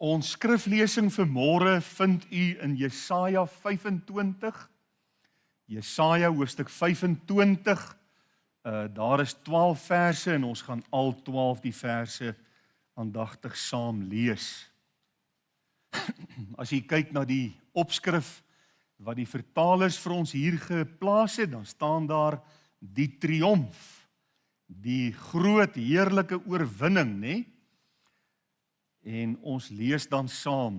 Ons skriflesing vir môre vind u in Jesaja 25. Jesaja hoofstuk 25. Daar is 12 verse en ons gaan al 12 die verse aandagtig saam lees. As jy kyk na die opskrif wat die vertalers vir ons hier geplaas het, dan staan daar die triomf, die groot heerlike oorwinning, né? En ons lees dan saam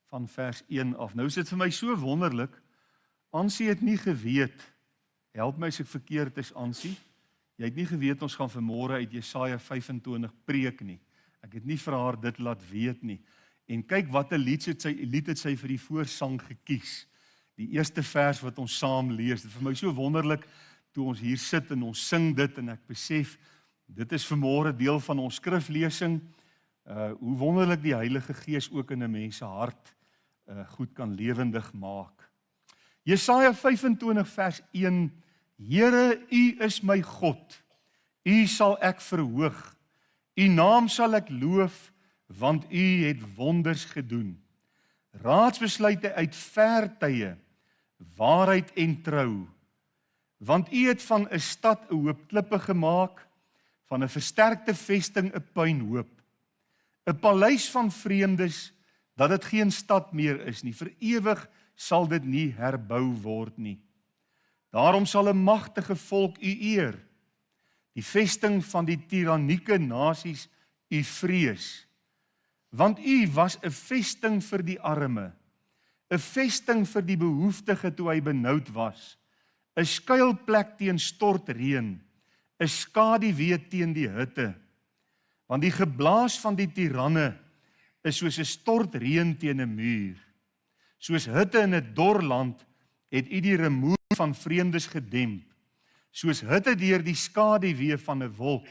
van vers 1 af. Nou is dit vir my so wonderlik, Ansie het nie geweet, help my as ek verkeerd is Ansie, jy het nie geweet ons gaan vanmôre uit Jesaja 25 preek nie. Ek het nie vir haar dit laat weet nie. En kyk wat 'n lied het sy vir die voorsang gekies. Die eerste vers wat ons saam lees, dit vir my so wonderlik, toe ons hier sit en ons sing dit en ek besef, dit is vanmôre deel van ons skriflesing, hoe wonderlik die Heilige Gees ook in 'n mens se hart goed kan lewendig maak. Jesaja 25 vers 1, Here, U is my God, U sal ek verhoog, U naam sal ek loof, want U het wonders gedoen. Raadsbesluite uit ver tye, waarheid en trou, want U het van 'n stad 'n hoop klippe gemaak, van 'n versterkte vesting 'n puinhoop. 'n paleis van vreemdes, dat dit geen stad meer is nie, vir ewig sal dit nie herbou word nie. Daarom sal 'n magtige volk U eer, die vesting van die tirannieke nasies U vrees. Want U was 'n vesting vir die arme, 'n vesting vir die behoeftige toe hy benoud was, 'n skuilplek teen stortreën, 'n skaduwee teen die hitte. Want die geblaas van die tiranne is soos 'n stortreën teen 'n muur. Soos hitte in 'n dor land het U die rumoer van vreemdes gedemp. Soos hitte deur die skaduwee van 'n wolk.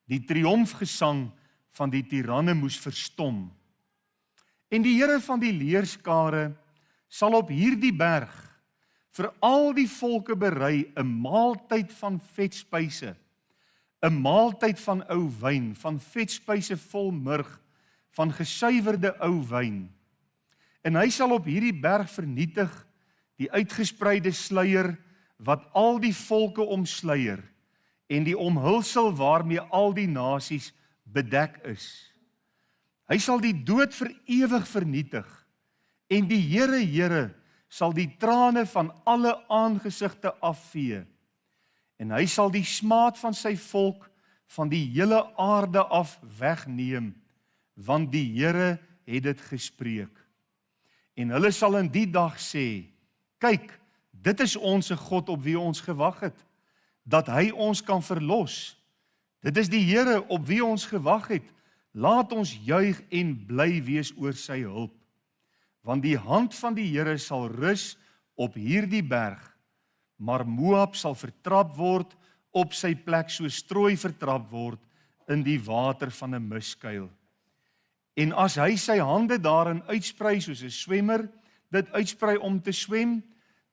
Die triomfgesang van die tiranne moes verstom. En die Here van die leerskare sal op hierdie berg vir al die volke berei 'n maaltyd van vetspyse, 'n maaltyd van ou wyn, van vetspyse vol murg, van gesuiwerde ou wyn. En hy sal op hierdie berg vernietig die uitgespreide sluier wat al die volke omsluier en die omhulsel waarmee al die nasies bedek is. Hy sal die dood vir ewig vernietig en die Here sal die trane van alle aangesigte afvee. En hy sal die smaad van sy volk van die hele aarde af wegneem, want die Here het dit gespreek. En hulle sal in die dag sê, kyk, dit is ons God op wie ons gewag het, dat hy ons kan verlos. Dit is die Here op wie ons gewag het, laat ons juig en bly wees oor sy hulp. Want die hand van die Here sal rus op hierdie berg, maar Moab sal vertrap word op sy plek soos strooi vertrap word in die water van 'n miskuil. En as hy sy hande daarin uitsprei soos 'n swemmer dit uitsprei om te swem,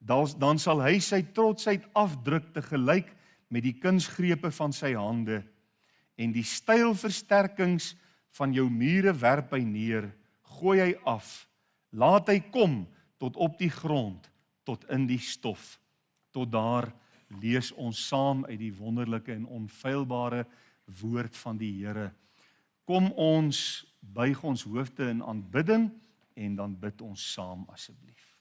dan sal hy sy trotsheid afdruk te gelyk met die kunsgrepe van sy hande. En die stylversterkings van jou mure werp hy neer, gooi hy af, laat hy kom tot op die grond, tot in die stof. Tot daar lees ons saam uit die wonderlike en onfeilbare woord van die Here. Kom ons buig ons hoofde in aanbidding en dan bid ons saam asseblief.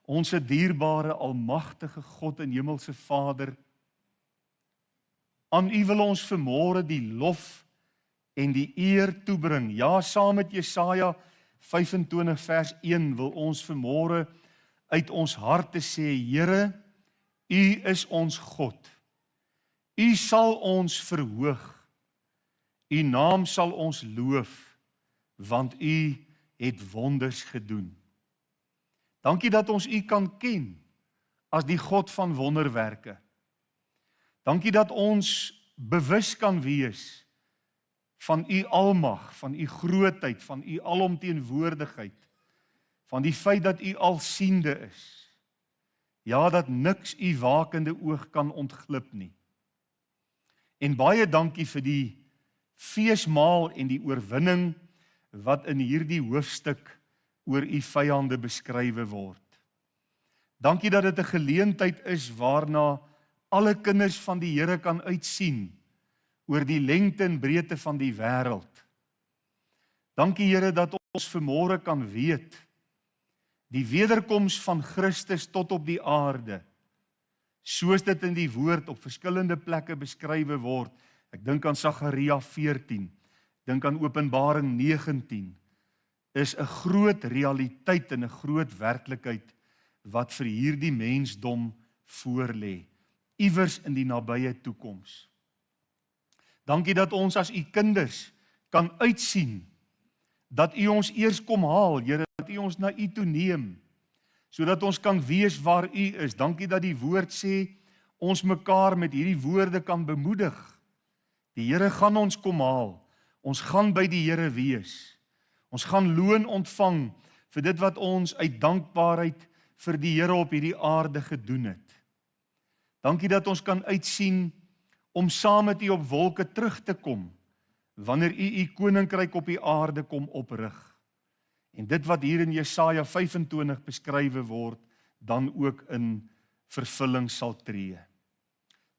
Onse dierbare almagtige God en hemelse Vader, aan U wil ons vanmôre die lof en die eer toebring. Ja, saam met Jesaja 25 vers 1 wil ons vanmôre uit ons harte sê, Here, U is ons God. U sal ons verhoog. U naam sal ons loof, want U het wonders gedoen. Dankie dat ons U kan ken as die God van wonderwerke. Dankie dat ons bewus kan wees van U almag, van U grootheid, van U alomteenwoordigheid, van die feit dat U alsiende is. Ja, dat niks U wakende oog kan ontglip nie. En baie dankie vir die feesmaal en die oorwinning wat in hierdie hoofstuk oor u vyande beskrywe word. Dankie dat dit 'n geleentheid is waarna alle kinders van die Here kan uitsien oor die lengte en breedte van die wêreld. Dankie Here dat ons vanmôre kan weet die wederkoms van Christus tot op die aarde, soos dit in die woord op verskillende plekke beskrywe word. Ek dink aan Sagaria 14, dink aan Openbaring 19, is 'n groot realiteit en 'n groot werklikheid wat vir hierdie mensdom voorlê, iewers in die nabye toekoms. Dankie dat ons as u kinders kan uitsien dat u ons eers kom haal, Here, dat u ons na u toe neem, sodat ons kan weet waar u is. Dankie dat die woord sê, ons mekaar met hierdie woorde kan bemoedig. Die Here gaan ons kom haal, ons gaan by die Here wees, ons gaan loon ontvang vir dit wat ons uit dankbaarheid vir die Here op hierdie aarde gedoen het. Dankie dat ons kan uitsien om saam met u op wolke terug te kom, wanneer u koninkryk op die aarde kom oprig. En dit wat hier in Jesaja 25 beskrywe word, dan ook in vervulling sal tree.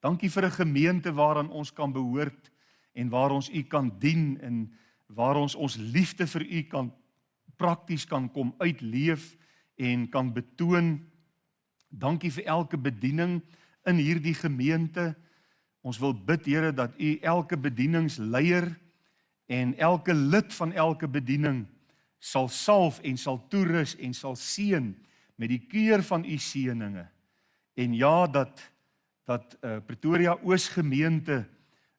Dankie vir 'n gemeente waaraan ons kan behoort en waar ons u kan dien en waar ons liefde vir u kan prakties kan kom uitleef en kan betoon. Dankie vir elke bediening in hierdie gemeente. Ons wil bid, Here, dat u elke bedieningsleier en elke lid van elke bediening sal salf en sal toerus en sal seën met die keur van u seëninge. En ja, dat Pretoria Oos gemeente,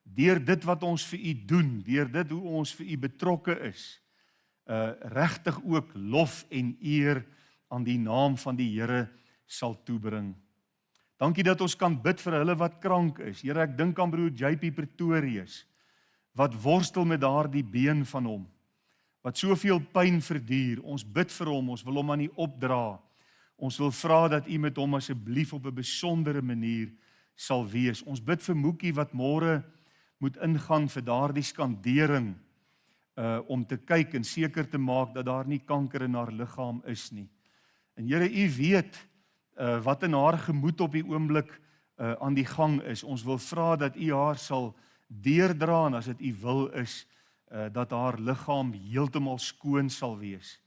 deur dit wat ons vir u doen, deur dit hoe ons vir u betrokke is, regtig ook lof en eer aan die naam van die Here sal toebring. Dankie dat ons kan bid vir hulle wat krank is. Here, ek dink aan broer JP Pretorius, wat worstel met daardie been van hom, wat soveel pyn verduur. Ons bid vir hom, ons wil hom aan u opdra. Ons wil vra dat u met hom asseblief op 'n besondere manier sal wees. Ons bid vir Moekie wat môre moet ingaan vir daardie skandering, om te kyk en seker te maak dat daar nie kanker in haar liggaam is nie. En Here, u weet wat in haar gemoed op die oomblik aan die gang is. Ons wil vra dat u haar sal deurdra en as dit u wil is, dat haar liggaam heeltemal skoon sal wees.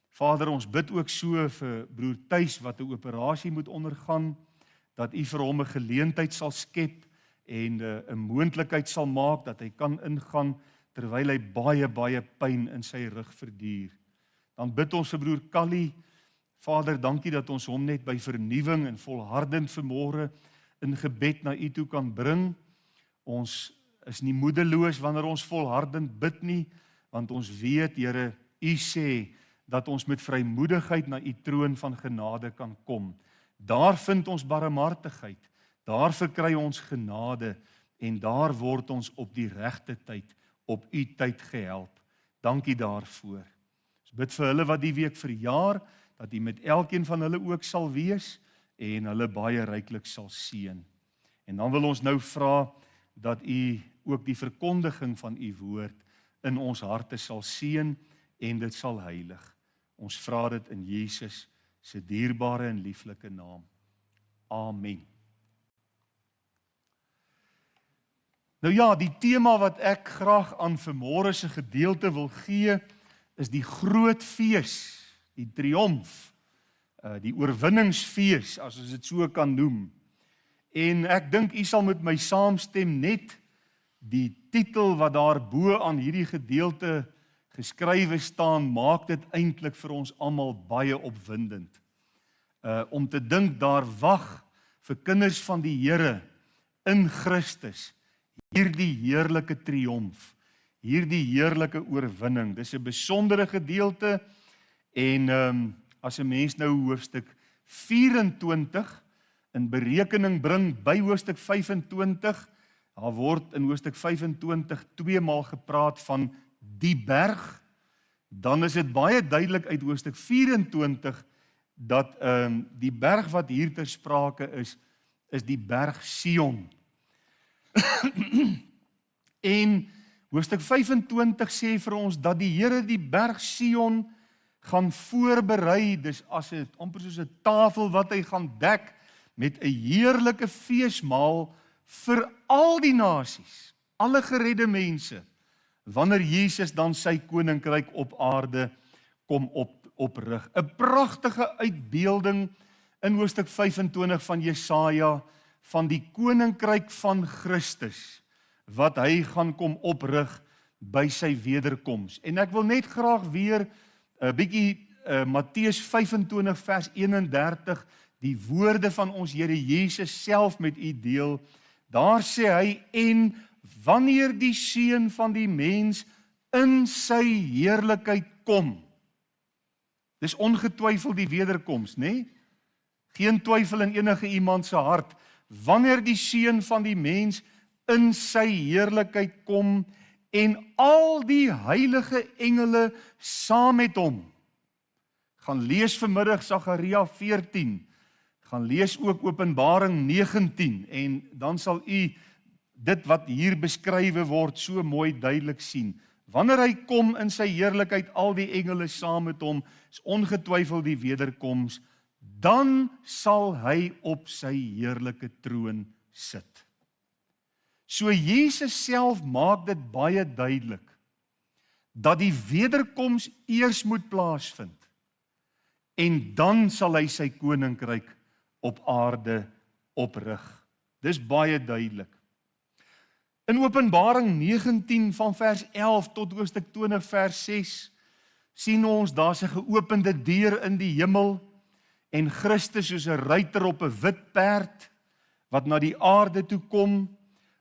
Vader, ons bid ook so vir broer Thys wat 'n operasie moet ondergaan, dat u vir hom 'n geleentheid sal skep en 'n moontlikheid sal maak dat hy kan ingaan terwyl hy baie pyn in sy rug verduur. Dan bid ons vir broer Callie. Vader, dankie dat ons hom net by vernuwing en volhardend vanmôre in gebed na u toe kan bring. Ons is nie moedeloos wanneer ons volhardend bid nie, want ons weet, Here, u sê dat ons met vrymoedigheid na u troon van genade kan kom. Daar vind ons barmhartigheid, daar verkry ons genade en daar word ons op die regte tyd, op u tyd gehelp. Dankie daarvoor. Ons bid vir hulle wat die week verjaar, dat u met elkeen van hulle ook sal wees en hulle baie ryklik sal seën. En dan wil ons nou vra dat u ook die verkondiging van u woord in ons harte sal seën en dit sal heilig. Ons vra dit in Jesus se dierbare en lieflike naam. Amen. Nou ja, die tema wat ek graag aan vanmôre se gedeelte wil gee, is die groot fees, die triomf, die oorwinningsfees, as ons dit so kan noem. En ek dink u sal met my saamstem, net die titel wat daar bo aan hierdie gedeelte geskrywe staan, maak dit eintlik vir ons almal baie opwindend. Om te dink daar wag vir kinders van die Here in Christus hierdie heerlike triomf, hierdie heerlike oorwinning. Dis 'n besondere gedeelte en as 'n mens nou hoofstuk 24 in berekening bring by hoofstuk 25, daar word in hoofstuk 25 tweemaal gepraat van die berg, dan is dit baie duidelik uit hoofstuk 24 dat die berg wat hier ter sprake is die berg Sion. En Hoofstuk 25 sê vir ons dat die Here die berg Sion gaan voorberei, dis amper soos 'n tafel wat hy gaan dek met 'n heerlike feesmaal vir al die nasies, alle geredde mense, wanneer Jesus dan sy koninkryk op aarde kom oprig. 'n Pragtige uitbeelding in hoofstuk 25 van Jesaja van die koninkryk van Christus wat hy gaan kom oprig by sy wederkoms. En ek wil net graag weer 'n bietjie Matteus 25 vers 31 die woorde van ons Here Jesus self met u deel. Daar sê hy, en wanneer die Seun van die mens in sy heerlikheid kom. Dis ongetwyfeld die wederkoms, né? Geen twyfel in enige iemand se hart. Wanneer die Seun van die mens in sy heerlikheid kom en al die heilige engele saam met hom. Gaan lees vanmiddag Sagaria 14. Gaan lees ook Openbaring 19 en dan sal u dit wat hier beskrywe word so mooi duidelik sien. Wanneer hy kom in sy heerlikheid, al die engele saam met hom, is ongetwyfeld die wederkoms, dan sal hy op sy heerlike troon sit. So Jesus self maak dit baie duidelik, dat die wederkoms eers moet plaasvind, en dan sal hy sy koninkryk op aarde oprig. Dis baie duidelik. In Openbaring 19 van vers 11 tot hoofstuk 20 vers 6 sien ons daar's 'n geopende deur in die hemel en Christus soos 'n ruiter op 'n wit perd wat na die aarde toe kom.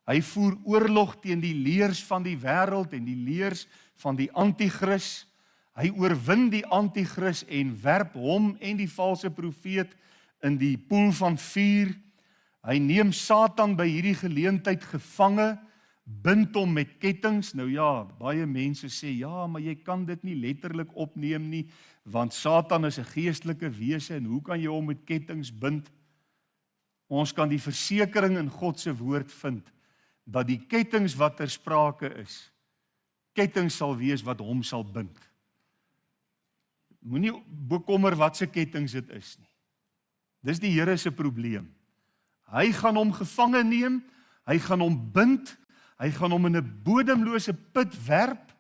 Hy voer oorlog teen die leers van die wêreld en die leers van die anti-kris. Hy oorwin die anti-kris en werp hom en die valse profeet in die poel van vuur. Hy neem Satan by hierdie geleentheid gevange, bind hom met kettinge. Nou ja, baie mense sê, ja, maar jy kan dit nie letterlik opneem nie, want Satan is 'n geestelike wese en hoe kan jy hom met kettinge bind? Ons kan die versekering in God se woord vind, dat die kettinge wat ter sprake is, kettinge sal wees wat hom sal bind. Moenie bekommer wat se kettinge dit is nie. Dis die Here se probleem. Hy gaan hom gevange neem, hy gaan hom bind, hy gaan hom in 'n bodemlose put werp,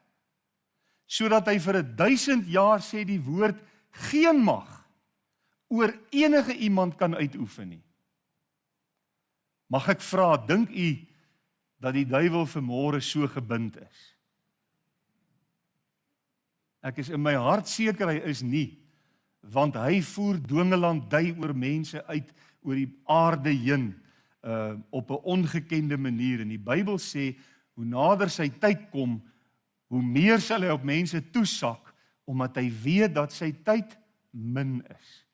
sodat hy vir 1000 jaar, sê die woord, geen mag oor enige iemand kan uitoefen nie. Mag ek vra, dink u dat die duiwel vanmôre so gebind is? Ek is in my hart seker hy is nie, want hy voer dwingelandy oor mense uit oor die aarde heen op 'n ongekende manier. En die Bybel sê, hoe nader sy tyd kom, hoe meer sal hy op mense toesak, omdat hy weet dat sy tyd min is.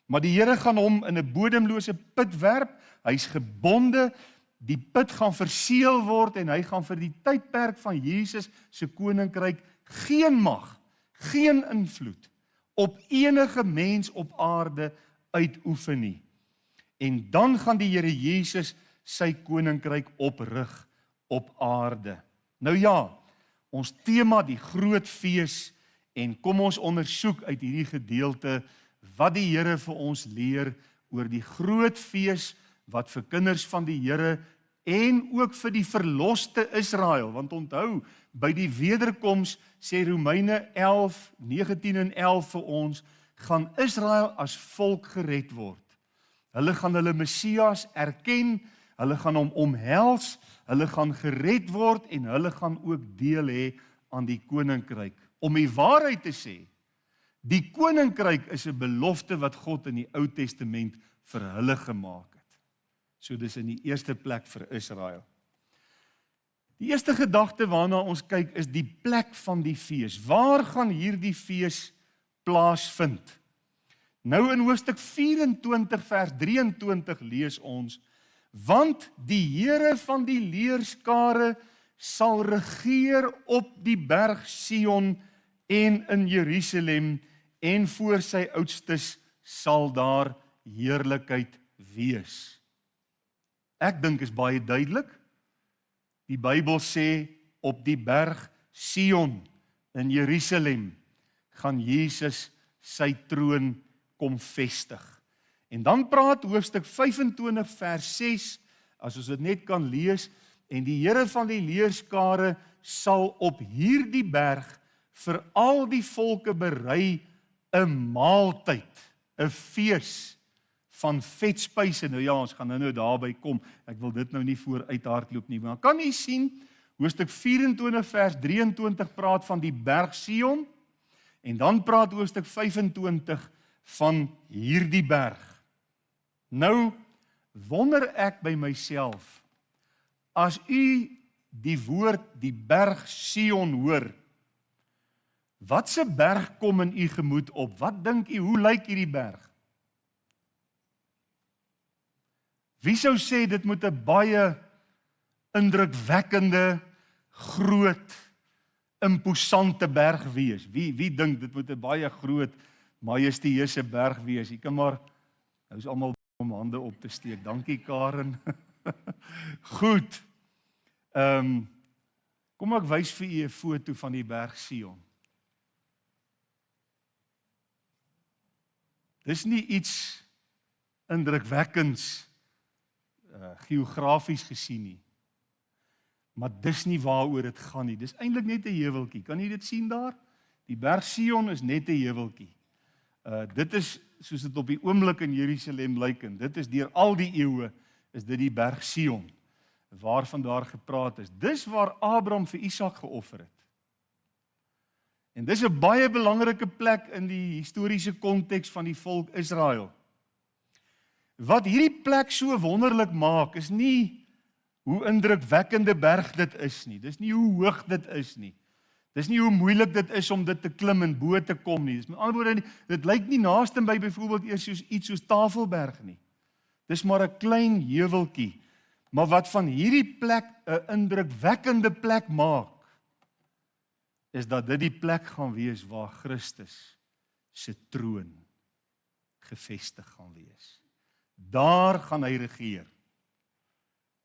Maar die Here gaan hom in 'n bodemlose put werp, hy's gebonde, die put gaan verseël word en hy gaan vir die tydperk van Jesus se koninkryk geen mag, geen invloed op enige mens op aarde uitoefen nie. En dan gaan die Here Jesus sy koninkryk oprig op aarde. Nou ja, ons tema die groot fees, en kom ons ondersoek uit hierdie gedeelte wat die Here vir ons leer oor die groot fees wat vir kinders van die Here en ook vir die verloste Israel, want onthou, by die wederkoms sê Romeine 11, 19 en 11 vir ons, gaan Israel as volk gered word. Hulle gaan hulle Messias erken, hulle gaan hom omhels, hulle gaan gered word en hulle gaan ook deel hê aan die koninkryk. Om die waarheid te sê, die koninkryk is 'n belofte wat God in die Ou Testament vir hulle gemaak het. So dis in die eerste plek vir Israel. Die eerste gedagte waarna ons kyk is die plek van die fees. Waar gaan hierdie fees plaasvind? Nou in hoofstuk 24 vers 23 lees ons, want die Here van die leerskare sal regeer op die berg Sion en in Jerusalem, en voor sy oudstes sal daar heerlikheid wees. Ek dink is baie duidelik. Die Bybel sê op die berg Sion in Jerusalem gaan Jesus sy troon kom vestig. En dan praat hoofstuk 25 vers 6, as ons dit net kan lees, en die Here van die leerskare sal op hierdie berg vir al die volke berei 'n maaltyd, 'n fees van vetspyse. Nou ja, ons gaan nou daarby kom. Ek wil dit nou nie vooruit hardloop nie, maar kan jy sien, hoofstuk 24 vers 23 praat van die berg Sion, en dan praat hoofstuk 25 van hierdie berg. Nou wonder ek by myself, as u die woord die berg Sion hoor, watse berg kom in u gemoed op? Wat dink u, hoe lyk hierdie berg? Wie sou sê dit moet 'n baie indrukwekkende, groot, imposante berg wees? Wie dink dit moet 'n baie groot, majestueuse berg wees? Jy kan maar, nou is almal om hande op te steek. Dankie Karen. Goed. Kom ek wys vir u 'n foto van die berg Sion. Dis nie iets indrukwekkends geografies gesien nie. Maar dis nie waaroor dit gaan nie. Dis eintlik net 'n heuweltjie. Kan jy dit sien daar? Die berg Sion is net 'n heuweltjie. Dit is soos dit op die oomblik in Jerusalem lyk, en dit is deur al die eeue is dit die berg Sion waarvan daar gepraat is. Dis waar Abraham vir Isak geoffer het. En dis 'n baie belangrike plek in die historiese konteks van die volk Israel. Wat hierdie plek so wonderlik maak, is nie hoe indrukwekkende berg dit is nie. Dis nie hoe hoog dit is nie. Dis nie hoe moeilik dit is om dit te klim en bo te kom nie. Dis met ander woorde, dit lyk nie naaste by byvoorbeeld eers soos iets soos Tafelberg nie. Dis maar 'n klein heuweltjie. Maar wat van hierdie plek 'n indrukwekkende plek maak, is dat dit die plek gaan wees waar Christus se troon gevestig gaan wees. Daar gaan hy regeer.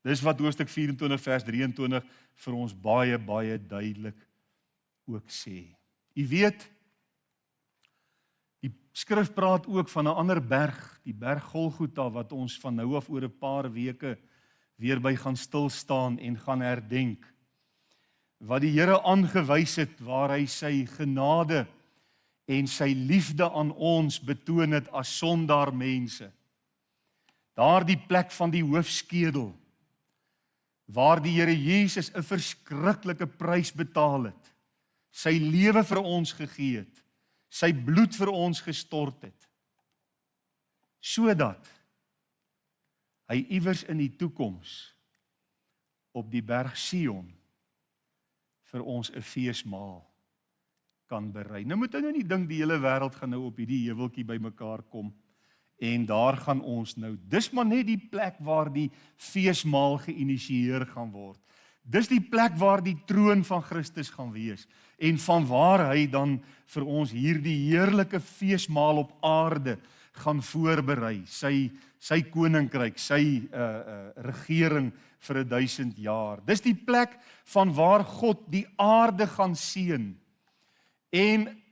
Dis wat hoofstuk 24 vers 23 vir ons baie, baie duidelik ook sê. U weet, die skrif praat ook van 'n ander berg, die berg Golgotha, wat ons van nou af oor 'n paar weke weer by gaan stil staan en gaan herdenk. Wat die Here aangewys het, waar hy sy genade en sy liefde aan ons betoon het as sondaar mense. Daardie plek van die hoofskedel, waar die Here Jesus 'n verskriklike prys betaal het, sy lewe vir ons gegee het, sy bloed vir ons gestort het, sodat hy iewers in die toekoms op die berg Sion vir ons 'n feesmaal kan berei. Nou moet jy nou nie dink die hele wêreld gaan nou op hierdie heuweltjie bymekaar kom en daar gaan ons nou. Dis maar net die plek waar die feesmaal geïnisieer gaan word. Dis die plek waar die troon van Christus gaan wees en van waar hy dan vir ons hierdie heerlike feesmaal op aarde gaan voorberei, sy koninkryk, sy regering vir 1000 jaar. Dis die plek van waar God die aarde gaan seën. En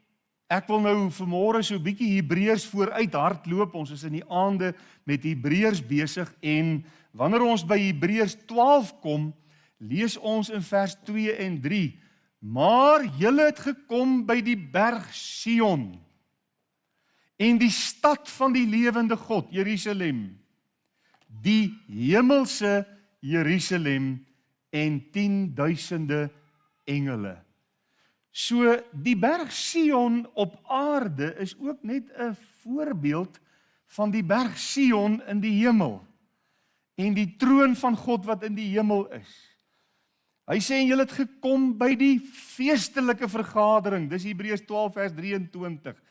ek wil nou vanmôre so 'n bietjie Hebreërs vooruit hardloop. Ons is in die aande met Hebreërs besig en wanneer ons by Hebreërs 12 kom, lees ons in vers 2 en 3. Maar julle het gekom by die berg Sion en die stad van die lewende God, Jerusalem, die hemelse Jerusalem en 10.000 engele. So die berg Sion op aarde is ook net 'n voorbeeld van die berg Sion in die hemel en die troon van God wat in die hemel is. Hy sê julle het gekom by die feestelike vergadering, dis Hebreërs 12 vers 23,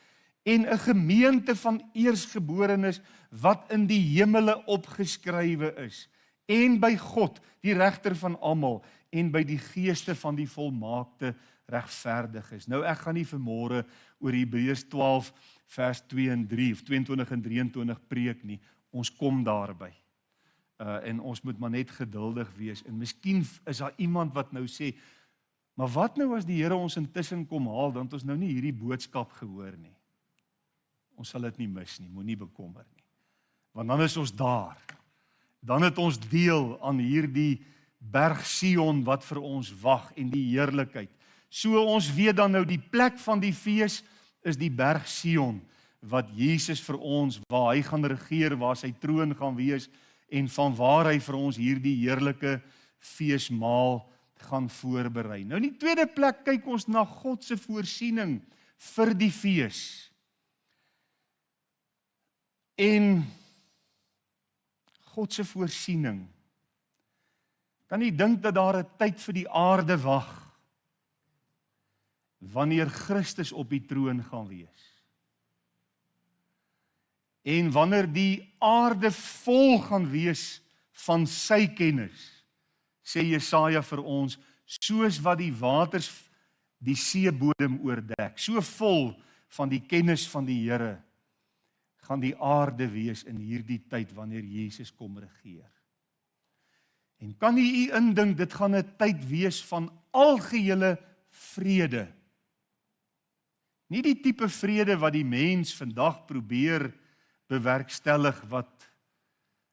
en 'n gemeente van eersgeborenes wat in die hemele opgeskrywe is, en by God, die regter van almal, en by die geeste van die volmaakte regverdiges. Nou ek gaan nie vanmôre oor Hebreërs 12 vers 2 en 3 of 22 en 23 preek nie. Ons kom daarby. En ons moet maar net geduldig wees. En miskien is daar iemand wat nou sê, Maar wat nou as die Here ons intussen kom haal, dan het ons nou nie hierdie boodskap gehoor nie. Ons sal dit nie mis nie, moenie bekommer nie. Want dan is ons daar. Dan het ons deel aan hierdie berg Sion wat vir ons wag en die heerlikheid. So ons weet dan nou die plek van die fees is die berg Sion wat Jesus vir ons, waar hy gaan regeer, waar sy troon gaan wees en van waar hy vir ons hierdie heerlike feesmaal gaan voorberei. Nou in die tweede plek kyk ons na God se voorsiening vir die fees. En God se voorsiening. Kan jy dink dat daar 'n tyd vir die aarde wag wanneer Christus op die troon gaan wees? En wanneer die aarde vol gaan wees van sy kennis, sê Jesaja vir ons, soos wat die waters die seebodem oordek, so vol van die kennis van die Here, gaan die aarde wees in hierdie tyd wanneer Jesus kom regeer. En kan u indink, dit gaan 'n tyd wees van algehele vrede. Nie die tipe vrede wat die mens vandag probeer bewerkstellig wat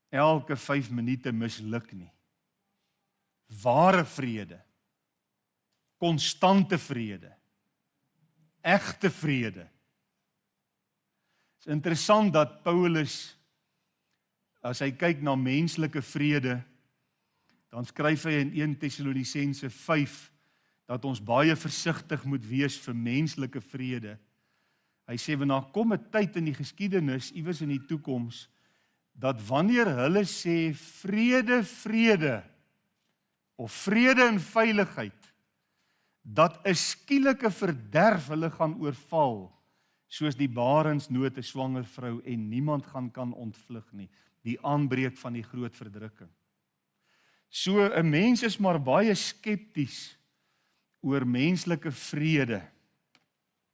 elke 5 minute misluk nie. Ware vrede, konstante vrede, egte vrede. Het is interessant dat Paulus, as hy kyk na menslike vrede, dan skryf hy in 1 Tessalonisense 5, dat ons baie versigtig moet wees vir menslike vrede. Hy sê, want daar kom 'n tyd in die geskiedenis, iewers in die toekoms, dat wanneer hulle sê vrede, vrede, of vrede en veiligheid, dat 'n skielike verderf hulle gaan oorval, soos die barensnood 'n swanger vrou en niemand gaan kan ontvlug nie, die aanbreek van die groot verdrukking. So 'n mens is maar baie skepties oor menslike vrede.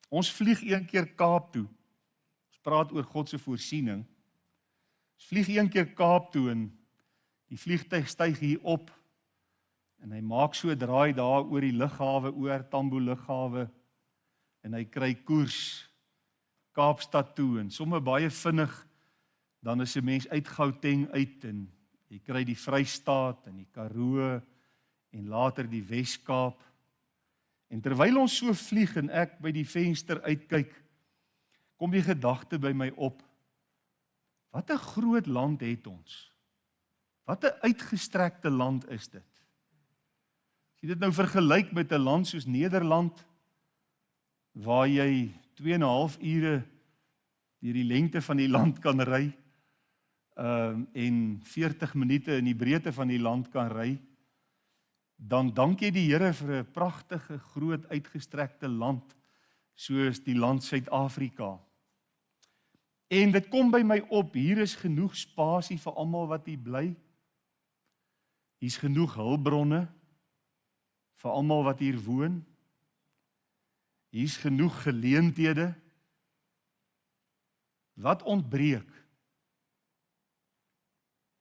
Ons vlieg een keer Kaap toe. Ons praat oor God se voorsiening. Ons vlieg een keer Kaap toe en die vliegtuig styg hier op en hy maak so 'n draai daar oor die lughawe, oor Tambo lughawe en hy kry koers Kaapstad toe en sommer baie vinnig dan is 'n mens uit Gauteng uit en jy kry die Vrystaat en die Karoo en later die Wes-Kaap. En terwyl ons so vlieg en ek by die venster uitkyk, kom die gedagte by my op. Wat 'n groot land het ons. Wat 'n uitgestrekte land is dit. As jy dit nou vergelyk met 'n land soos Nederland, waar jy 2,5 ure deur die lengte van die land kan ry, en 40 minute in die breedte van die land kan ry, dan dank jy die Here vir 'n pragtige, groot, uitgestrekte land, soos die land Suid-Afrika. En dit kom by my op, hier is genoeg spasie vir almal wat hier bly. Hier's genoeg hulpbronne vir almal wat hier woon. Hier's genoeg geleenthede. Wat ontbreek?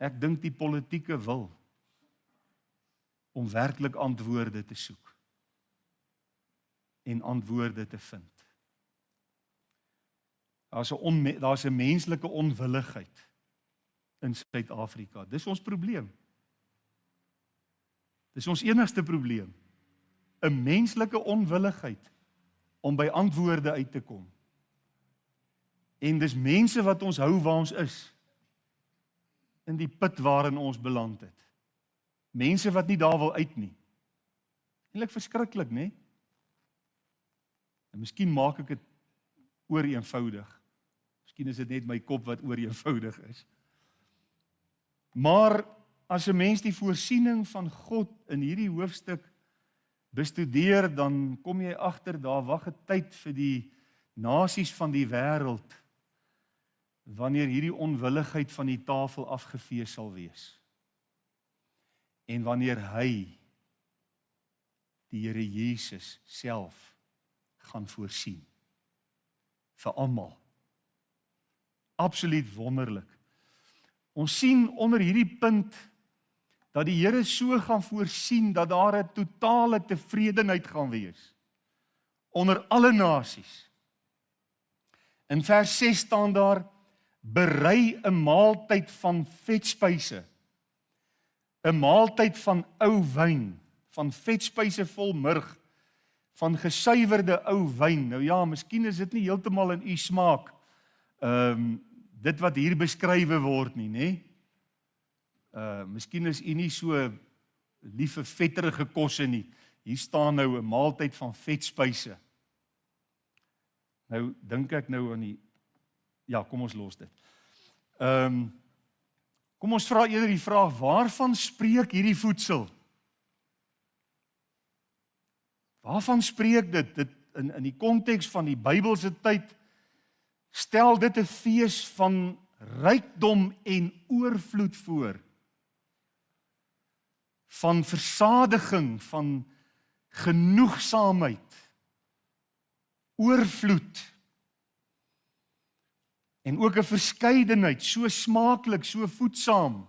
Ek dink die politieke wil om werklik antwoorde te soek en antwoorde te vind. Daar's 'n menslike onwilligheid in Suid-Afrika. Dis ons probleem. Dis ons enigste probleem. 'n Menslike onwilligheid om by antwoorde uit te kom. En dis mense wat ons hou waar ons is, in die put waarin ons beland het. Mense wat nie daar wil uit nie. Eintlik verskriklik, né? En miskien maak ek dit ooreenvoudig. Miskien is dit net my kop wat ooreenvoudig is. Maar as 'n mens die voorsiening van God in hierdie hoofstuk bestudeer, dan kom jy agter daar wag 'n tyd vir die nasies van die wêreld wanneer hierdie onwilligheid van die tafel afgevee sal wees. En wanneer hy, die Here Jesus self, gaan voorsien. Vir almal. Absoluut wonderlik. Ons sien onder hierdie punt dat die Here so gaan voorsien dat daar 'n totale tevredenheid gaan wees onder alle nasies. In vers 6 staan daar: berei 'n maaltyd van vetspyse, 'n maaltyd van ou wyn, van vetspyse vol murg, van gesuiwerde ou wyn. Nou ja, miskien is dit nie heeltemal in u smaak, dit wat hier beskrywe word nie, nê? Miskien is u nie so lief vir vetterige kosse nie. Hier staan nou 'n maaltyd van vetspyse. Nou dink ek nou aan die, ja, kom ons los dit. Kom ons vra eerder die vraag, waarvan spreek hierdie voedsel? Waarvan spreek dit? Dit in die konteks van die Bybelse tyd stel dit 'n fees van rykdom en oorvloed voor. Van versadiging, van genoegsaamheid, oorvloed. En ook 'n verskeidenheid, so smaaklik, so voedsaam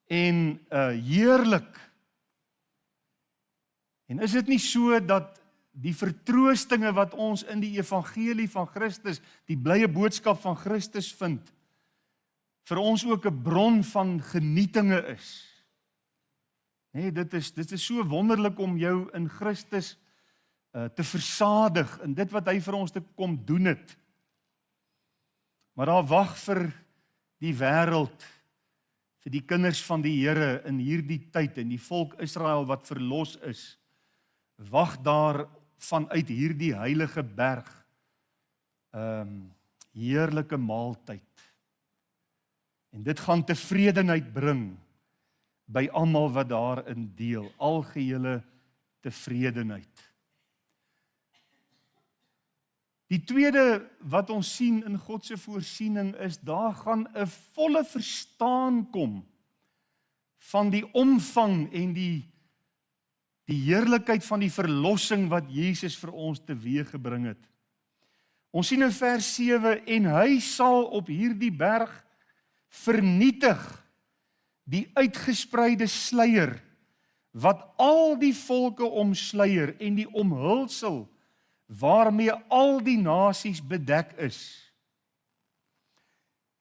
en heerlik. En is dit nie so dat die vertroostinge wat ons in die evangelie van Christus, die blye boodskap van Christus vind, vir ons ook 'n bron van genietinge is? Nee, dit is so wonderlik om jou in Christus te versadig in dit wat hy vir ons te kom doen het. Maar daar wag vir die wêreld, vir die kinders van die Here in hierdie tyd en die volk Israel wat verlos is, wag daar vanuit hierdie heilige berg heerlike maaltyd. En dit gaan tevredenheid bring by almal wat daarin deel, algehele tevredenheid. Die tweede wat ons sien in God se voorsiening is, daar gaan 'n volle verstaan kom van die omvang en die heerlikheid van die verlossing wat Jesus vir ons teweeggebring het. Ons sien in vers 7, en hy sal op hierdie berg vernietig die uitgespreide sluier wat al die volke omsluier en die omhulsel waarmee al die nasies bedek is.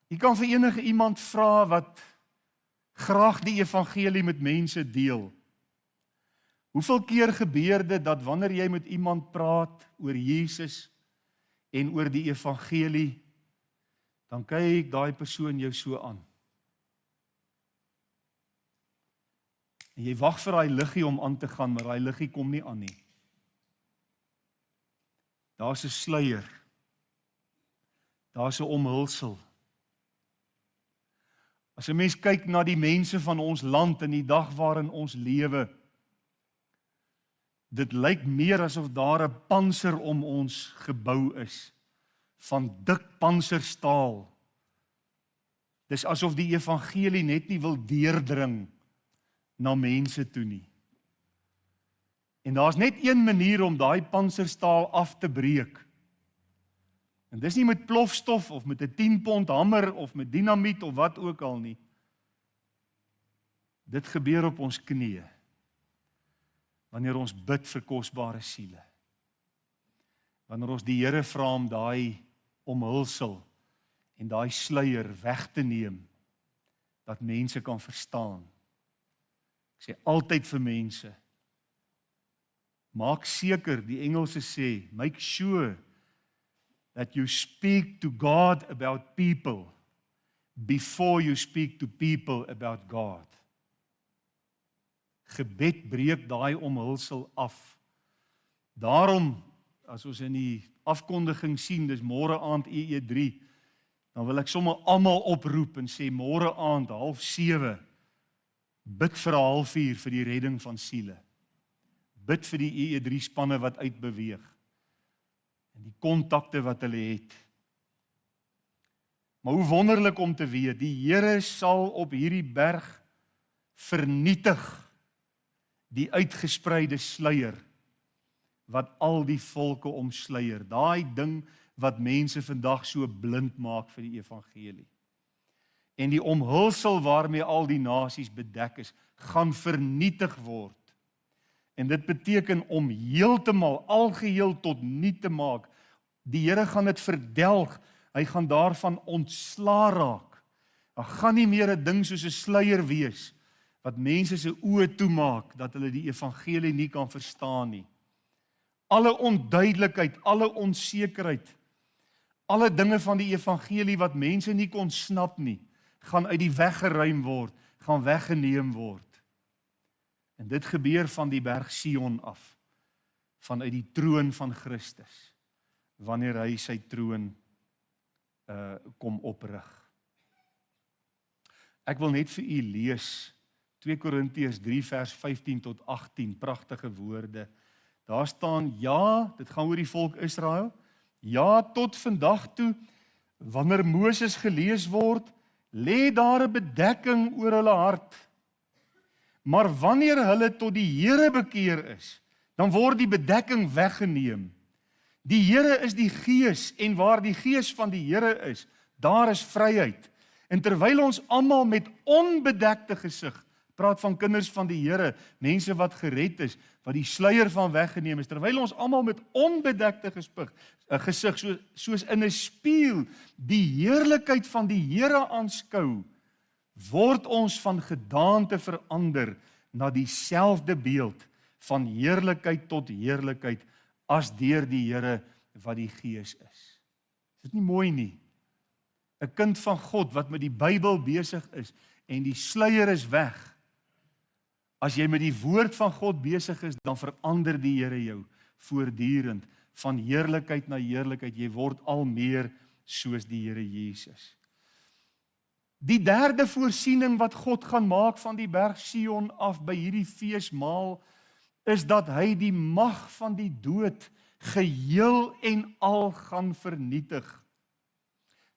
Jy kan vir enige iemand vra wat graag die evangelie met mense deel. Hoeveel keer gebeur dit dat wanneer jy met iemand praat oor Jesus en oor die evangelie, dan kyk daai persoon jou so aan. En jy wag vir daai liggie om aan te gaan, maar daai liggie kom nie aan nie. Daar's 'n sluier. Daar's 'n omhulsel. As 'n mens kyk na die mense van ons land in die dag waarin ons lewe, dit lyk meer asof daar 'n pantser om ons gebou is, van dik pantserstaal. Dis asof die evangelie net nie wil deurdring na mense toe nie. En daar's net een manier om daai pantserstaal af te breek. En dis nie met plofstof of met 'n 10 pond hamer of met dinamiet of wat ook al nie. Dit gebeur op ons knieë wanneer ons bid vir kosbare siele. Wanneer ons die Here vra om daai omhulsel en daai sluier weg te neem, dat mense kan verstaan. Ek sê altyd vir mense, maak seker, die Engelse sê, make sure that you speak to God about people before you speak to people about God. Gebed breek daai omhulsel af. Daarom, as ons in die afkondiging sien, dis môre aand EE3, dan wil ek sommer almal oproep en sê môre aand 6:30, bid vir 3:30 vir die redding van siele. Bid vir die EE3 spanne wat uitbeweeg en die kontakte wat hulle het. Maar hoe wonderlik om te weet, die Here sal op hierdie berg vernietig die uitgespreide sluier wat al die volke omsluier. Daai ding wat mense vandag so blind maak vir die evangelie. en die omhulsel waarmee al die nasies bedek is, gaan vernietig word. En dit beteken om heeltemal, algeheel tot niet te maak. Die Here gaan dit verdelg, hy gaan daarvan ontslaa raak. Daar gaan nie meer 'n ding soos 'n sluier wees, wat mense se oë toemaak, dat hulle die evangelie nie kan verstaan nie. Alle onduidelikheid, alle onsekerheid, alle dinge van die evangelie wat mense nie kon snap nie, gaan uit die weg geruim word, gaan weggeneem word. En dit gebeur van die berg Sion af, vanuit die troon van Christus, wanneer hy sy troon kom oprig. Ek wil net vir u lees 2 Korintiërs 3 vers 15 tot 18, pragtige woorde. Daar staan, ja, dit gaan oor die volk Israel, ja, tot vandag toe, wanneer Moses gelees word, lê daar 'n bedekking oor hulle hart. Maar wanneer hulle tot die Here bekeer is, dan word die bedekking weggeneem. Die Here is die Gees, en waar die Gees van die Here is, daar is vryheid. En terwyl ons almal met onbedekte gesig, praat van kinders van die Here, mense wat gered is, wat die sluier van weggeneem is, terwyl ons almal met onbedekte gesig, soos in 'n spieël, die heerlikheid van die Here aanskou, word ons van gedaante verander na dieselfde beeld van heerlikheid tot heerlikheid as deur die Here wat die Gees is. Is dit nie mooi nie? 'n Kind van God wat met die Bybel besig is en die sluier is weg. As jy met die woord van God besig is, dan verander die Here jou voortdurend van heerlikheid na heerlikheid. Jy word al meer soos die Here Jesus. Die derde voorsiening wat God gaan maak van die berg Sion af by hierdie feesmaal, is dat hy die mag van die dood geheel en al gaan vernietig.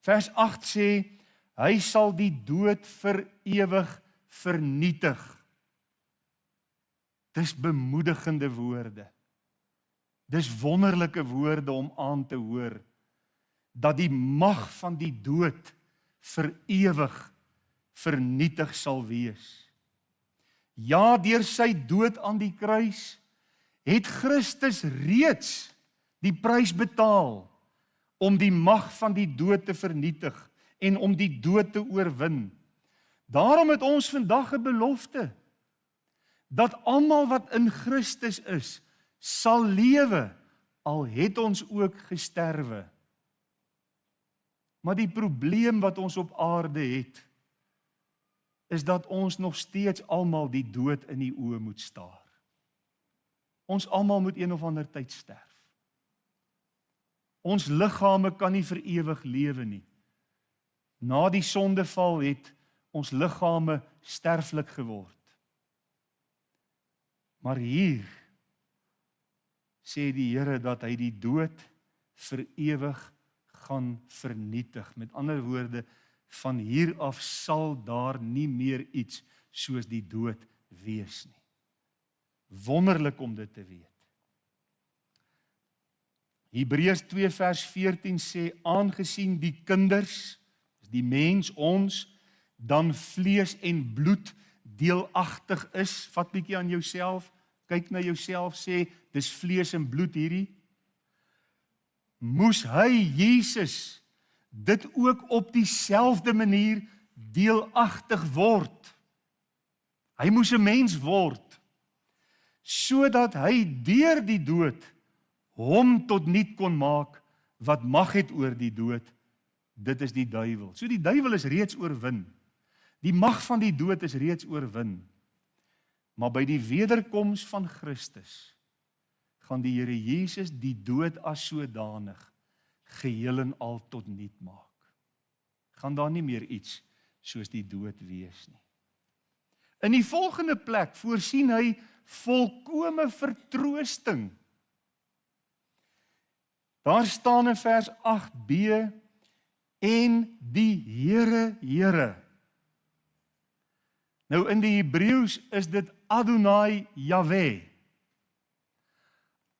Vers 8 sê, hy sal die dood vir ewig vernietig. Dis bemoedigende woorde. Dis wonderlike woorde om aan te hoor, dat die mag van die dood vir ewig vernietig sal wees. Ja, deur sy dood aan die kruis, het Christus reeds die prys betaal, om die mag van die dood te vernietig, en om die dood te oorwin. Daarom het ons vandag 'n belofte, dat almal wat in Christus is, sal lewe, al het ons ook gesterwe. Maar die probleem wat ons op aarde het, is dat ons nog steeds almal die dood in die oë moet staar. Ons almal moet een of ander tyd sterf. Ons liggame kan nie vir ewig lewe nie. Na die sondeval het ons liggame sterflik geword. Maar hier sê die Here dat hy die dood vir ewig gaan vernietig. Met ander woorde, van hier af sal daar nie meer iets soos die dood wees nie. Wonderlik om dit te weet. Hebreërs 2 vers 14 sê, aangesien die kinders, die mens ons, dan vlees en bloed deelagtig is, vat bietjie aan jouself, kyk na jouself, sê, dis vlees en bloed hierdie, moes hy, Jesus, dit ook op dieselfde manier deelagtig word. Hy moes 'n mens word, sodat hy deur die dood hom tot niet kon maak, wat mag het oor die dood, dit is die duiwel. So die duiwel is reeds oorwin. Die mag van die dood is reeds oorwin. Maar by die wederkoms van Christus, gaan die Here Jesus die dood as sodanig geheel en al tot niet maak. Gaan daar nie meer iets soos die dood wees nie. In die volgende plek voorsien hy volkome vertroosting. Daar staan in vers 8b, en die Here. Nou in die Hebreëus is dit Adonai Yahweh.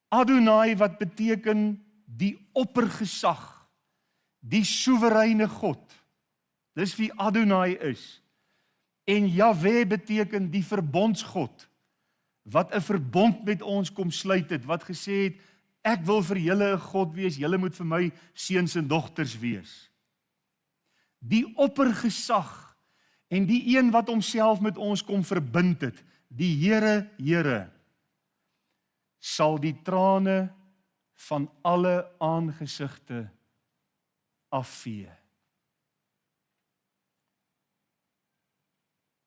Adonai wat beteken die oppergesag, die soewereine God. Dis wie Adonai is. En Jahwe beteken die verbondsgod, wat 'n verbond met ons kom sluit het, wat gesê het, ek wil vir julle 'n God wees, julle moet vir my seuns en dogters wees. Die oppergesag en die een wat homself met ons kom verbind het, die Here, sal die trane van alle aangesigte afvee.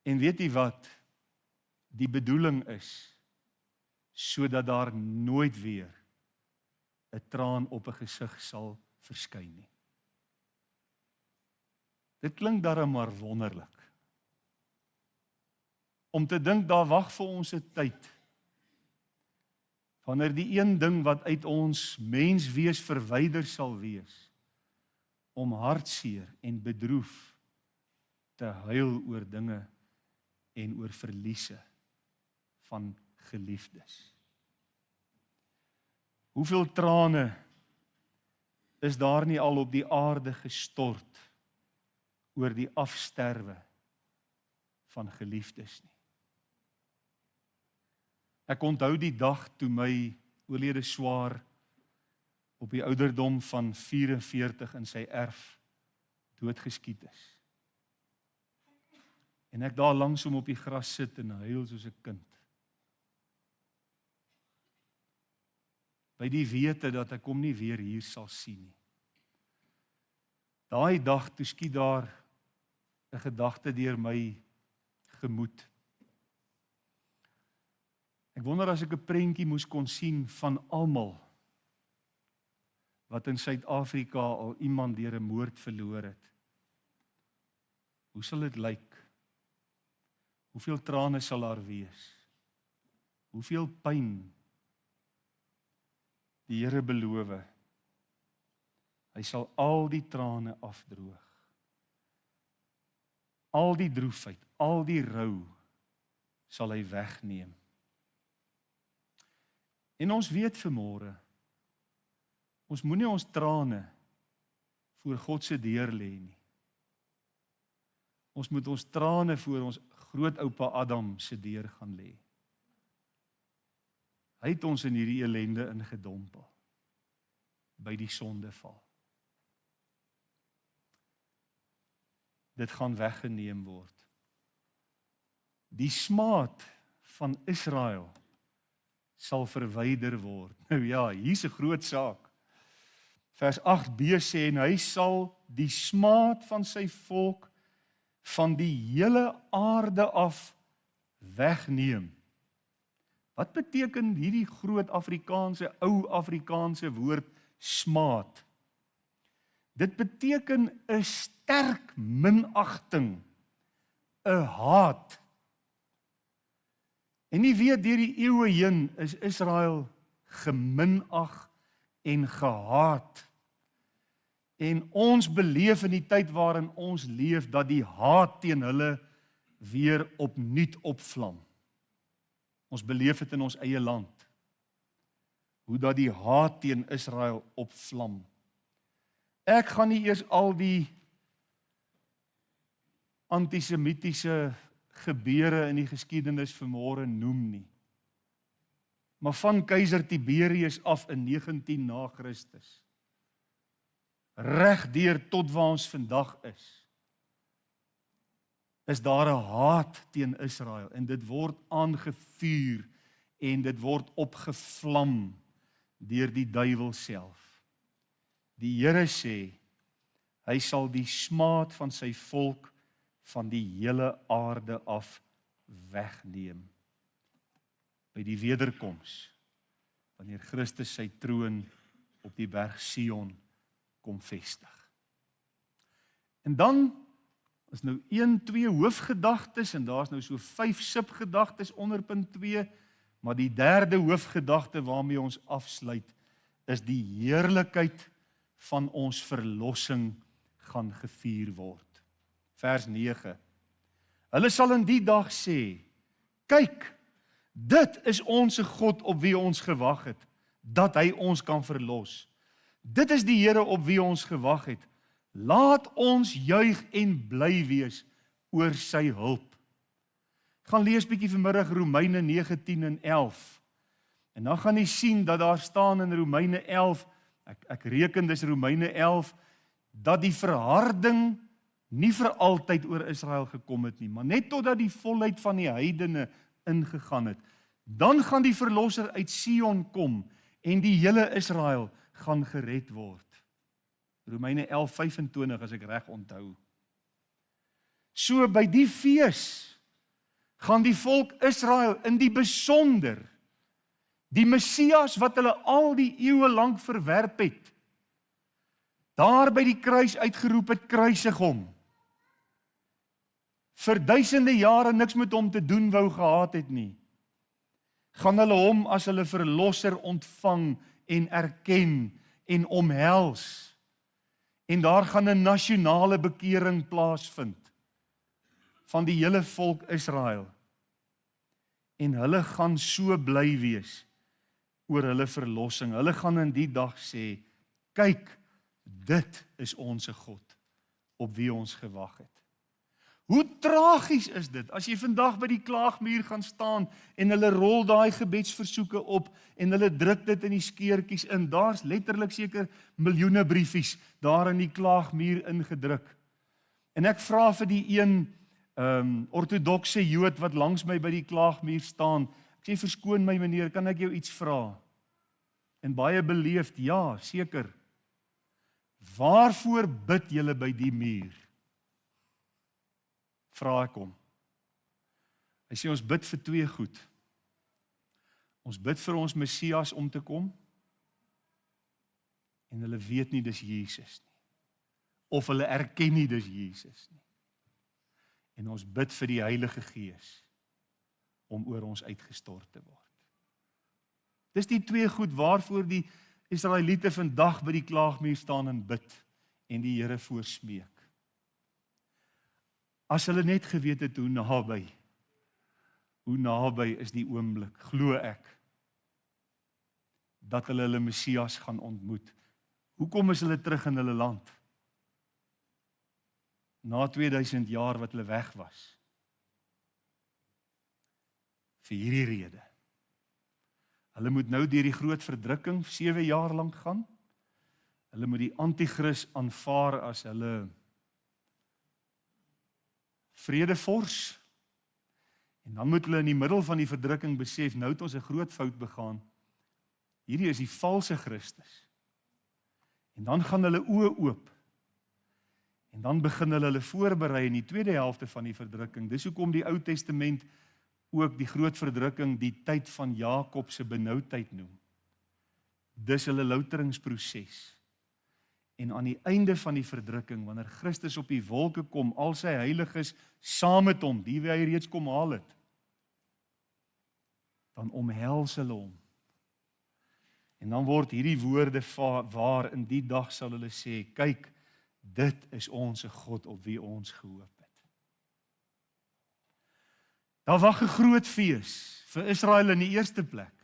En weet jy wat? Die bedoeling is, sodat daar nooit weer 'n traan op 'n gesig sal verskyn nie. Dit klink darem maar wonderlik. Om te dink, daar wag vir ons 'n tyd, wanneer die een ding wat uit ons menswees verwyder sal wees, om hartseer en bedroef te huil oor dinge en oor verliese van geliefdes. Hoeveel trane is daar nie al op die aarde gestort oor die afsterwe van geliefdes nie. Ek onthou die dag toe my oorlede swaar op die ouderdom van 44 in sy erf doodgeskiet is. En ek daar langs hom op die gras sit en huil soos 'n kind. By die wete dat ek hom nie weer hier sal sien nie. Daai dag toe skiet daar 'n gedagte deur my gemoed. Ek wonder as ek 'n prentjie moes kon sien van almal wat in Suid-Afrika al iemand deur 'n moord verloor het. Hoe sal dit lyk? Hoeveel trane sal daar wees? Hoeveel pyn? Die Here beloof, hy sal al die trane afdroog. Al die droefheid, al die rou sal hy wegneem. En ons weet vanmôre, ons moenie ons trane voor God se deur lê nie. Ons moet ons trane voor ons grootoupa Adam se deur gaan lê. Hy het ons in hierdie ellende ingedompel, by die sondeval. Dit gaan weggeneem word. Die smaad van Israel sal verwyder word. Nou ja, hier's 'n groot saak. Vers 8b sê, en hy sal die smaad van sy volk van die hele aarde af wegneem. Wat beteken hierdie groot Afrikaanse, ou Afrikaanse woord smaad? Dit beteken 'n sterk minagting, 'n haat. En nie weet deur die eeue heen is Israel geminag en gehaat. En ons beleef in die tyd waarin ons leef dat die haat teen hulle weer opnuut opvlam. Ons beleef dit in ons eie land. Hoe dat die haat teen Israel opvlam. Ek gaan nie eers al die antisemitiese gebeure in die geskiedenis vanmôre noem nie. Maar van keiser Tiberius af in 19 na Christus, regdeur tot waar ons vandag is daar 'n haat teen Israel en dit word aangevuur en dit word opgevlam deur die duiwel self. Die Here sê, hy sal die smaad van sy volk van die hele aarde af wegneem. By die wederkoms, wanneer Christus sy troon op die berg Sion kom vestig. En dan is nou 1-2 hoofgedagtes en daar's nou so 5 subgedagtes onder punt 2, maar die derde hoofgedagte waarmee ons afsluit is die heerlikheid van ons verlossing gaan gevier word. Vers 9. Hulle sal in die dag sê, kyk, dit is ons God op wie ons gewag het, dat hy ons kan verlos. Dit is die Here op wie ons gewag het. Laat ons juig en bly wees oor sy hulp. Gaan lees bietjie vanmiddag Romeine 9, 10 en 11. En dan gaan jy sien dat daar staan in Romeine 11, ek reken dis Romeine 11, dat die verharding nie vir altyd oor Israel gekom het nie, maar net totdat die volheid van die heidene ingegaan het. Dan gaan die verlosser uit Sion kom en die hele Israel gaan gered word. Romeine 11:25 as ek reg onthou. So by die fees gaan die volk Israel in die besonder die Messias wat hulle al die eeue lank verwerp het, daar by die kruis uitgeroep het, kruisig hom. Vir duisende jare niks met hom te doen wou gehad het nie, gaan hulle hom as hulle verlosser ontvang en erken en omhels. En daar gaan 'n nasionale bekering plaasvind van die hele volk Israel. En hulle gaan so bly wees oor hulle verlossing. Hulle gaan in die dag sê, kyk, dit is ons God, op wie ons gewag het. Hoe tragies is dit, as jy vandag by die klaagmuur gaan staan, en hulle rol daai gebedsversoeke op, en hulle druk dit in die skeertjies in, daar's letterlik seker miljoene briefies, daar in die klaagmuur ingedruk. En ek vra vir die een, ortodokse Jood, wat langs my by die klaagmuur staan, ek sê, verskoon my meneer, kan ek jou iets vra? En baie beleefd, ja, seker. Waarvoor bid julle by die muur? Vra ek hom. Hy sê ons bid vir twee goed. Ons bid vir ons Messias om te kom, en hulle weet nie dis Jesus nie. Of hulle erken nie dis Jesus nie. En ons bid vir die Heilige Gees om oor ons uitgestort te word. Dis die twee goed waarvoor die Israeliete vandag by die klaagmuur staan en bid en die Here voorsmeek. As hulle net geweet het hoe naby is die oomblik, glo ek, dat hulle Messias gaan ontmoet. Hoekom is hulle terug in hulle land? Na 2000 jaar wat hulle weg was. Vir hierdie rede. Hulle moet nou deur die groot verdrukking 7 jaar lank gaan. Hulle moet die anti-kris aanvaar as hulle vredevors. En dan moet hulle in die middel van die verdrukking besef, nou het ons 'n groot fout begaan. Hierdie is die valse Christus. En dan gaan hulle oë oop. En dan begin hulle voorberei in die tweede helfte van die verdrukking. Dis hoekom die Ou Testament ook die groot verdrukking die tyd van Jakob se benoudheid noem. Dis hulle louteringsproses. En aan die einde van die verdrukking, wanneer Christus op die wolke kom, al sy heiliges saam met hom, die wie hy reeds kom haal het, dan omhels hulle hom. En dan word hierdie woorde waar, in die dag sal hulle sê, kyk, dit is ons God op wie ons gehoop het. Daar wag 'n groot fees vir Israel in die eerste plek,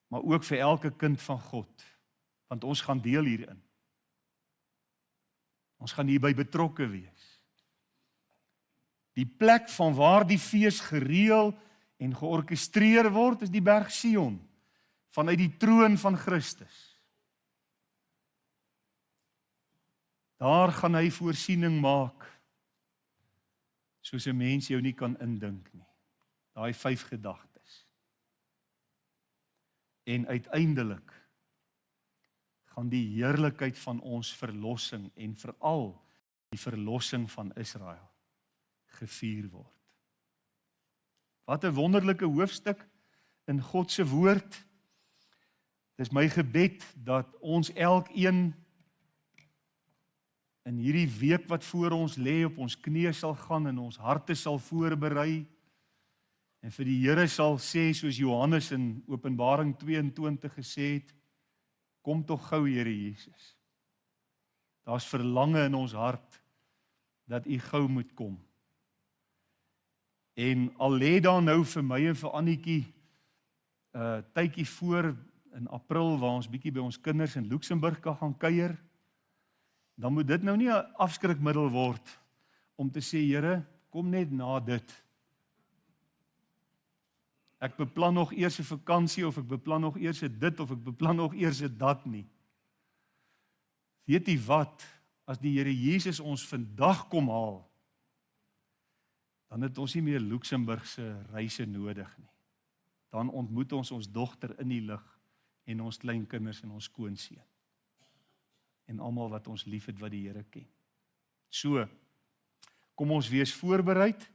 maar ook vir elke kind van God, want ons gaan deel hierin. Ons gaan hierby betrokke wees. Die plek van waar die fees gereël en georkestreer word, is die berg Sion, vanuit die troon van Christus. Daar gaan hy voorsiening maak, soos 'n mens jou nie kan indink nie. Daai 5 gedagtes. En uiteindelik gaan die heerlikheid van ons verlossing en veral die verlossing van Israel gevier word. Wat 'n wonderlike hoofstuk in God se woord. Dis my gebed dat ons elkeen in hierdie week wat voor ons lê op ons knieë sal gaan en ons harte sal voorberei en vir die Here sal sê soos Johannes in Openbaring 22 gesê het, kom tog gou Here Jesus. Daar's verlange in ons hart dat U gou moet kom. En al lê daar nou vir my en vir Annetjie tydjie voor in April waar ons bietjie by ons kinders in Luxemburg kan gaan kuier. dan moet dit nou nie 'n afskrikmiddel word om te sê, Here, kom net na dit. Ek beplan nog eers 'n vakansie, of ek beplan nog eers dit, of ek beplan nog eers dat nie. Weet jy wat, as die Here Jesus ons vandag kom haal, dan het ons nie meer Luxemburgse reise nodig nie. Dan ontmoet ons dogter in die lig, en ons kleinkinders en ons skoonseun. En almal wat ons liefhet wat die Here ken. So, kom ons wees voorbereid,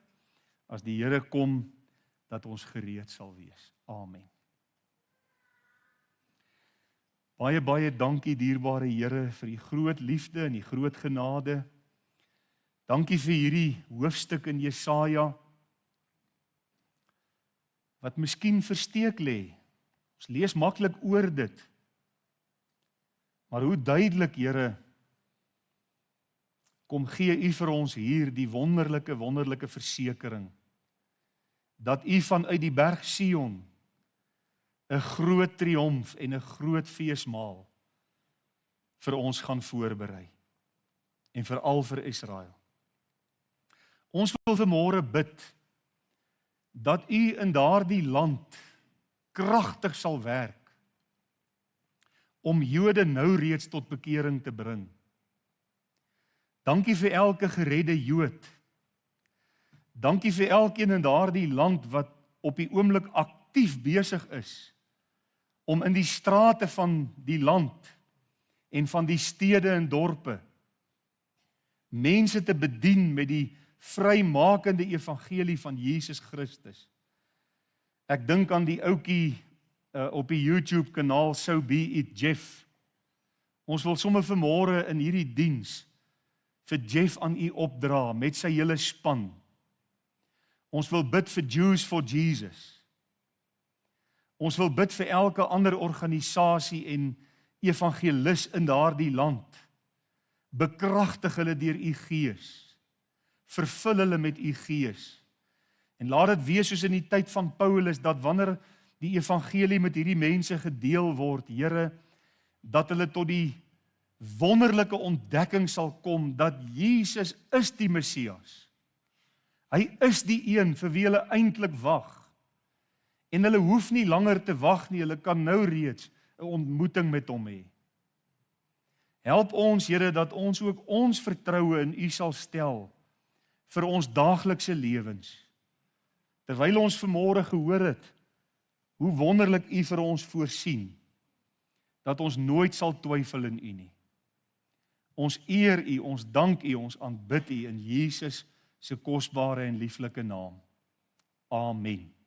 as die Here kom, dat ons gereed sal wees. Amen. Baie, baie dankie, dierbare Here, vir die groot liefde en die groot genade. Dankie vir hierdie hoofstuk in Jesaja, wat miskien versteek lê. Ons lees maklik oor dit. Maar hoe duidelik, Here, kom gee U vir ons hier die wonderlike versekering, dat U vanuit die berg Sion 'n groot triomf en 'n groot feesmaal vir ons gaan voorberei, en veral vir Israel. Ons wil vanmôre bid, dat U in daardie land kragtig sal werk, om Jode nou reeds tot bekering te bring. Dankie vir elke geredde Jood. Dankie vir elkeen in daardie land wat op die oomblik aktief besig is om in die strate van die land en van die stede en dorpe mense te bedien met die vrymakende evangelie van Jesus Christus. Ek dink aan die ouetjie op die YouTube kanaal So Be It Jeff. Ons wil sommer vanmôre in hierdie diens vir Jeff aan U opdra met sy hele span. Ons wil bid vir Jews for Jesus. Ons wil bid vir elke ander organisasie en evangelis in daardie land. Bekragtig hulle deur U Gees. Vervul hulle met U Gees. En laat dit wees soos in die tyd van Paulus, dat wanneer die evangelie met hierdie mense gedeel word, Here, dat hulle tot die wonderlike ontdekking sal kom, dat Jesus is die Messias. Hy is die een vir wie hulle eintlik wag. En hulle hoef nie langer te wag nie, hulle kan nou reeds 'n ontmoeting met hom hê. Help ons, Here, dat ons ook ons vertroue in U sal stel vir ons daaglikse lewens. Terwyl ons vanmôre gehoor het hoe wonderlik U vir ons voorsien, dat ons nooit sal twyfel in U nie. Ons eer U, ons dank U, ons aanbid U in Jesus se kosbare en lieflike naam. Amen.